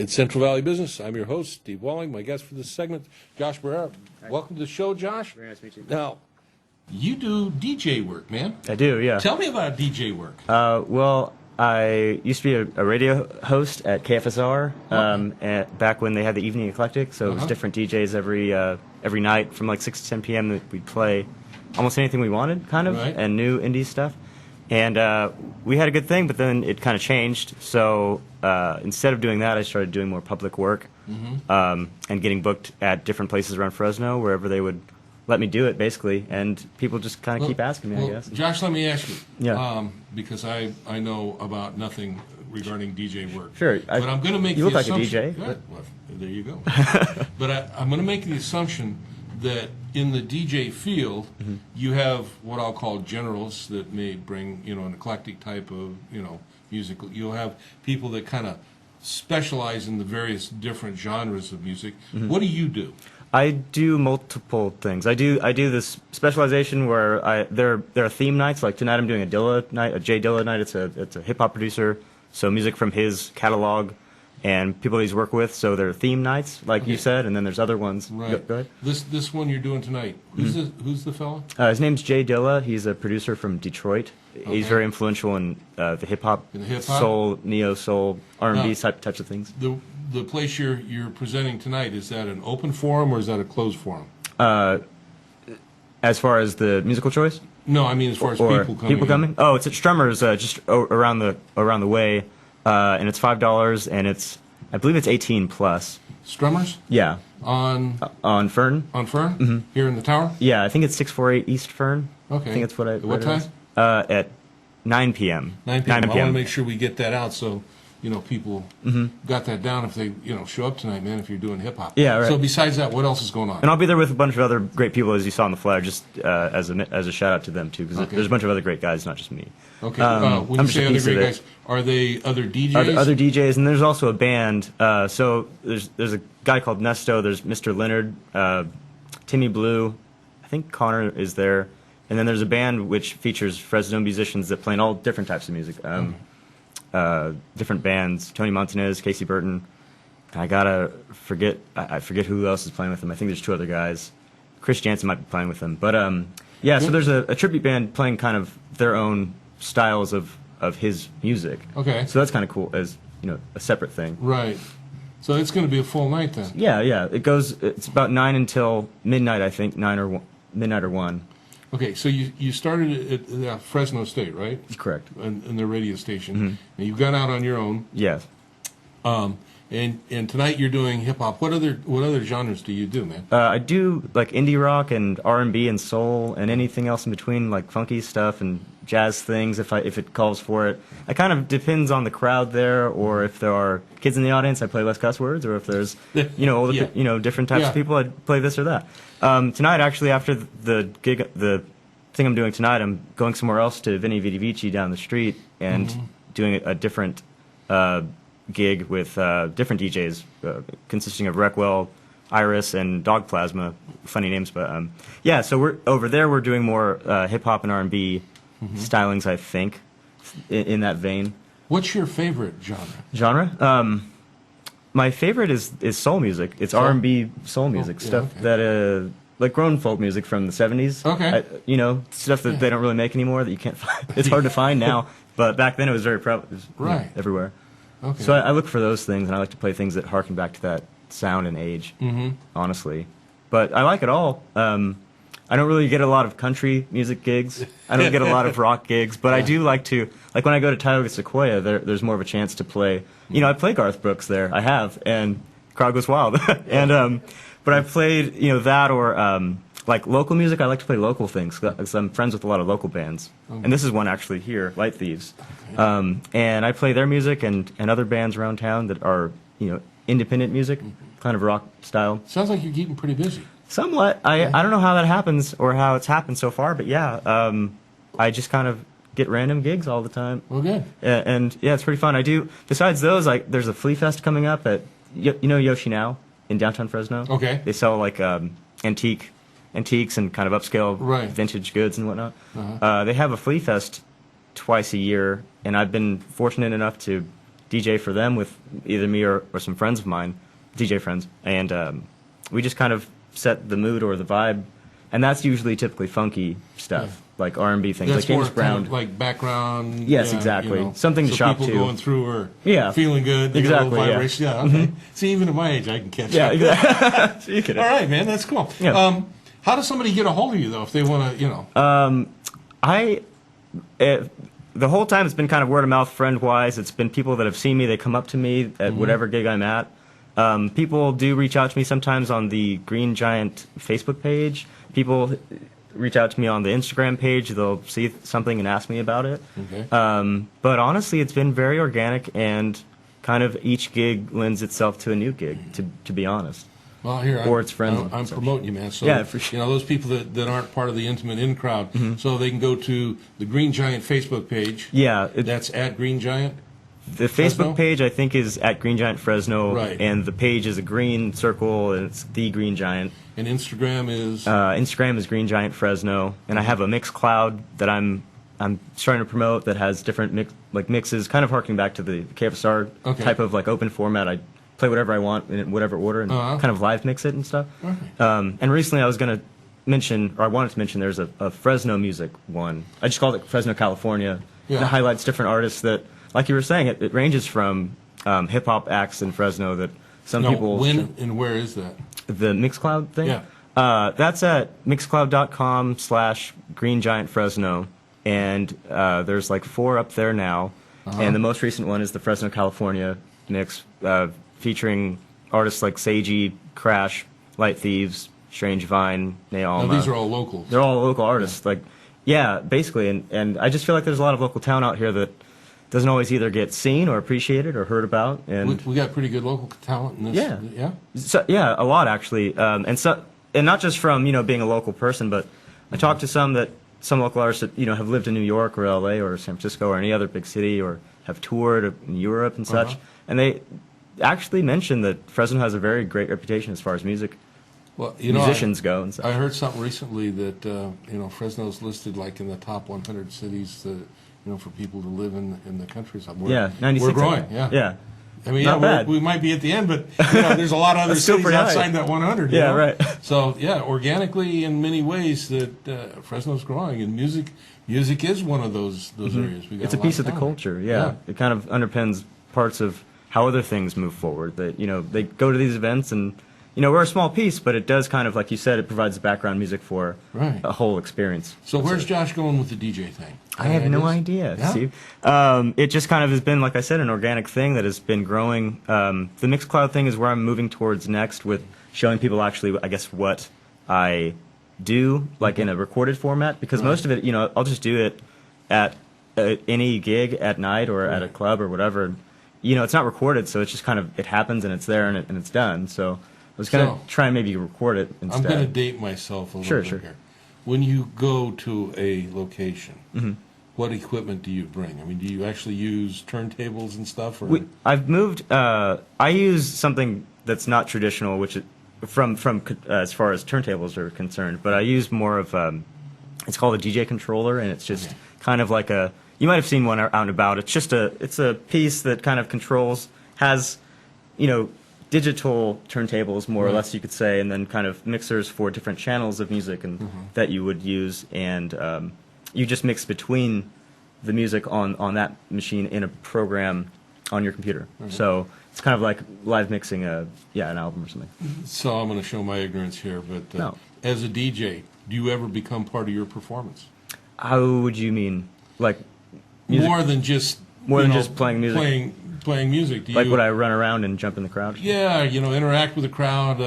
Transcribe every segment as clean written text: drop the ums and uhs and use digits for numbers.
It's Central Valley Business. I'm your host, Steve Walling. My guest for this segment, Josh Barrera. Welcome to the show, Josh. Very nice to meet you. Now, you do DJ work, man. I do, yeah. Tell me about DJ work. Well, I used to be a radio host at KFSR back when they had the Evening Eclectic, so it was different DJs every night from like 6 to 10 p.m. that we'd play almost anything we wanted, kind of, and new indie stuff. And we had a good thing, but then it kind of changed. So instead of doing that, I started doing more public work and getting booked at different places around Fresno, wherever they would let me do it, basically. And people just kind of keep asking me, I guess. Josh, let me ask you. Yeah. Because I know about nothing regarding DJ work. Sure. But I'm going to make you the look like a assumption. DJ. Good. Well, there you go. But I'm going to make the assumption that in the DJ field, you have what I'll call generals that may bring, an eclectic type of, music. You'll have people that kind of specialize in the various different genres of music. What do you do? I do multiple things. I do this specialization where there are theme nights. Like tonight, I'm doing a Dilla night, a Jay Dilla night. It's a hip hop producer, so music from his catalog and people he's worked with. So there are theme nights, like you said, and then there's other ones. Right. Go ahead. This one you're doing tonight. Who's the fella? His name's Jay Dilla. He's a producer from Detroit. He's very influential in the hip hop, soul, neo soul, R&B types of things. The place you're presenting tonight, is that an open forum or is that a closed forum? As far as the musical choice? No, I mean as far as people coming. People coming? Oh, it's at Strummer's, just around the way, and it's $5, and I believe it's 18 plus. Strummers? Yeah. On Fern? On Fern? Here in the tower? Yeah, I think it's 648 East Fern. Okay. I think that's what What time? At 9 p.m. 9 p.m. I want to make sure we get that out so people got that down if they show up tonight, man. If you're doing hip hop. Yeah, right. So besides that, what else is going on? And I'll be there with a bunch of other great people, as you saw on the flyer, just as a shout out to them too, because there's a bunch of other great guys, not just me. Okay. When you say other great guys, are they other DJs? Other DJs, and there's also a band. So there's a guy called Nesto. There's Mr. Leonard, Timmy Blue. I think Connor is there. And then there's a band which features Fresno musicians that play in all different types of music. Different bands, Tony Montanez, Casey Burton. I forget who else is playing with them. I think there's two other guys. Chris Jansen might be playing with them. But so there's a tribute band playing kind of their own styles of his music. Okay. So that's kind of cool as, a separate thing. Right. So it's going to be a full night then. Yeah. It's about 9 until midnight, I think, midnight or 1. Okay, so you started at Fresno State, right? Correct. In the radio station, and you've gone out on your own. Yes. And tonight you're doing hip hop. What other genres do you do, man? I do like indie rock and R&B and soul and anything else in between, like funky stuff and jazz things if it calls for it. It kind of depends on the crowd there, or if there are kids in the audience, I play less cuss words, or if there's older, different types of people, I'd play this or that. Tonight, actually, after the gig, the thing I'm doing tonight, I'm going somewhere else to Vinny Vidi Vici down the street and doing a different gig with different DJs, consisting of Reckwell, Iris, and Dog Plasma. Funny names, but so we're over there. We're doing more hip hop and R&B stylings, I think, in that vein. What's your favorite Genre? My favorite is soul music. It's R&B soul music stuff that like grown folk music from the 70s. Okay. Stuff that they don't really make anymore that you can't find. It's hard to find now, but back then it was very prevalent. Right. Everywhere. Okay. So I look for those things, and I like to play things that harken back to that sound and age, honestly. But I like it all. I don't really get a lot of country music gigs. I don't get a lot of rock gigs, but I do like to, like when I go to Tioga Sequoia, there's more of a chance to play. I play Garth Brooks there. I have, and crowd goes wild. And but I've played that or like local music. I like to play local things because I'm friends with a lot of local bands, and this is one actually here, Light Thieves. And I play their music and other bands around town that are independent music, kind of rock style. Sounds like you're keeping pretty busy. Somewhat. I don't know how that happens or how it's happened so far, but I just kind of get random gigs all the time. Well, good. And it's pretty fun. I do. Besides those, there's a Flea Fest coming up at Yoshi Now in downtown Fresno. Okay. They sell like antiques and kind of upscale vintage goods and whatnot. They have a Flea Fest twice a year, and I've been fortunate enough to DJ for them with either me or some friends of mine, DJ friends, and we just kind of set the mood or the vibe, and that's usually typically funky stuff, like R&B things, That's like James more Brown. kind of like background. Yes, yeah, exactly. you know, Something to so shop people to. going through are Yeah. feeling good. They Exactly, got a yeah. little vibration. Yeah. Okay. See, even at my age, I can catch Yeah, up. exactly. So you get it. All right, man. That's cool. Yeah. How does somebody get a hold of you though if they want to? You know. The whole time it's been kind of word of mouth, friend wise. It's been people that have seen me. They come up to me at Mm-hmm. whatever gig I'm at. People do reach out to me sometimes on the Green Giant Facebook page. People reach out to me on the Instagram page. They'll see something and ask me about it. Okay. But honestly, it's been very organic, and kind of each gig lends itself to a new gig. To be honest. Well, here, Or its friends and I'm such. promoting you, man. So, Yeah, for sure. you know, those people that aren't part of the intimate in crowd, so they can go to the Green Giant Facebook page. Yeah, That's at Green Giant. the Fresno? Facebook page I think is at Green Giant Fresno, Right. and the page is a green circle, and it's the Green Giant. And Instagram is. Instagram is Green Giant Fresno, and I have a Mixcloud that I'm starting to promote that has different mixes, kind of harking back to the KFSR Okay. type of like open format. I play whatever I want in whatever order and Uh-huh. kind of live mix it and stuff. Okay. And recently I was going to mention, or I wanted to mention, there's a Fresno music one. I just called it Fresno, California. Yeah. It highlights different artists that, like you were saying, it ranges from hip hop acts in Fresno that some no, people. when and where is that? The Mixcloud thing? Yeah. That's at mixcloud.com/Green Giant Fresno. And there's like 4 up there now. And the most recent one is the Fresno, California mix, featuring artists like Seiji, Crash, Light Thieves, Strange Vine, No, Nealma. these are all locals. They're all local artists. Like, yeah, basically. And I just feel like there's a lot of local talent out here that doesn't always either get seen or appreciated or heard about. And We got pretty good local talent in this. Yeah. Yeah. so, yeah, a lot actually, and not just from being a local person, but I talked to some local artists that have lived in New York or L.A. or San Francisco or any other big city or have toured in Europe and such, and they actually mentioned that Fresno has a very great reputation as far as Well, musicians go and such. I heard something recently that Fresno's listed like in the top 100 cities that for people to live in the countryside. Yeah, 96. We're growing. Yeah. I mean, Not bad. we might be at the end, but there's a lot of other That's still cities pretty high. outside that 100. Yeah, right. So yeah, organically in many ways that Fresno's growing, and music is one of those areas. We got It's a lot piece of the talent. culture. Yeah. It kind of underpins parts of how other things move forward. That they go to these events and we're a small piece, but it does kind of, like you said, it provides background music for Right. a whole experience. So where's Josh going with the DJ thing? I have no Any idea, ideas? Steve. It just kind of has been, like I said, an organic thing that has been growing. The Mixcloud thing is where I'm moving towards next, with showing people actually, I guess, what I do, like in a recorded format, because most of it, I'll just do it at any gig at night or at a club or whatever. It's not recorded, so it's just kind of, it happens and it's there and it's done. So I was going to So, try and maybe record it I'm instead. going to date myself a little Sure, bit sure. here. When you go to a location, Mm-hmm. what equipment do you bring? I mean, do you actually use turntables and stuff? Or I've moved. I use something that's not traditional, which is from as far as turntables are concerned. But I use more of it's called a DJ controller, and it's just kind of like a. You might have seen one out and about. It's a piece that kind of has, digital turntables more or less, you could say, and then kind of mixers for different channels of music and that you would use, and you just mix between the music on that machine in a program on your computer. So it's kind of like live mixing an album or something. So I'm going to show my ignorance here, but No. as a DJ, do you ever become part of your performance? How would you mean? Like music? More than just playing music? Playing music. Do Like you, would I run around and jump in the crowd? Yeah, interact with the crowd.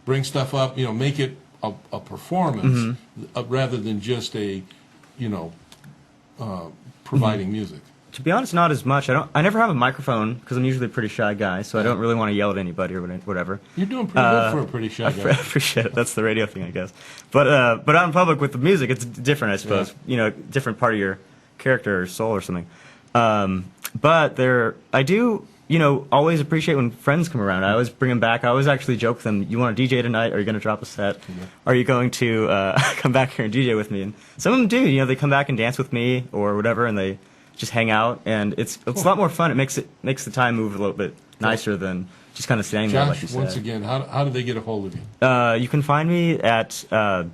Bring stuff up. Make it a performance Mm-hmm. rather than just a, providing music. To be honest, not as much. I never have a microphone because I'm usually a pretty shy guy, so I don't really want to yell at anybody or whatever. You're doing pretty good for a pretty shy I guy. appreciate it. That's the radio thing, I guess. But out in public with the music, it's different, I suppose. Different part of your character or soul or something. But I do, always appreciate when friends come around. I always bring them back. I always actually joke with them, you want to DJ tonight? Are you going to drop a set? Are you going to come back here and DJ with me? And some of them do. They come back and dance with me or whatever, and they just hang out, and it's a lot more fun. It makes the time move a little bit nicer than just kind of standing there, like you Josh, said. once again, how do they get a hold of you? You can find me at The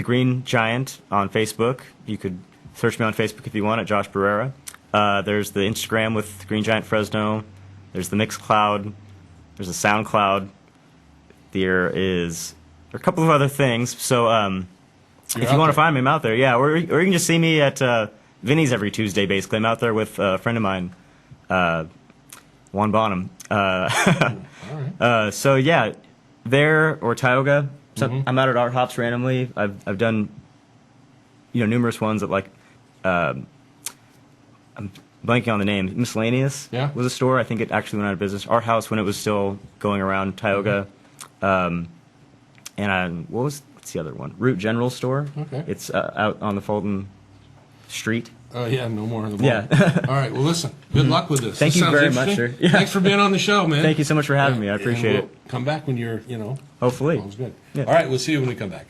Green Giant on Facebook. You could search me on Facebook if you want, at Josh Barrera. There's the Instagram with Green Giant Fresno. There's the Mixcloud. There's a SoundCloud. There are a couple of other things. So if you want to find me, I'm out there. Yeah, or you can just see me at Vinny's every Tuesday, basically. I'm out there with a friend of mine, Juan Bonham. All right. So yeah, there or Tioga. So I'm out at Art Hops randomly. I've done numerous ones at I'm blanking on the name. Miscellaneous was a store. I think it actually went out of business. Art House when it was still going around Tioga. And what's the other one? Root General Store. Okay. It's out on the Fulton Street. Yeah, no more in the morning. Yeah. All right. Well, listen. Good luck with this. Thank This you sounds very much, interesting. sir. Yeah. Thanks for being on the show, man. Thank you so much for having me. I appreciate And we'll come back when you're, Hopefully. Sounds good. Yeah. All right. We'll see you when we come back.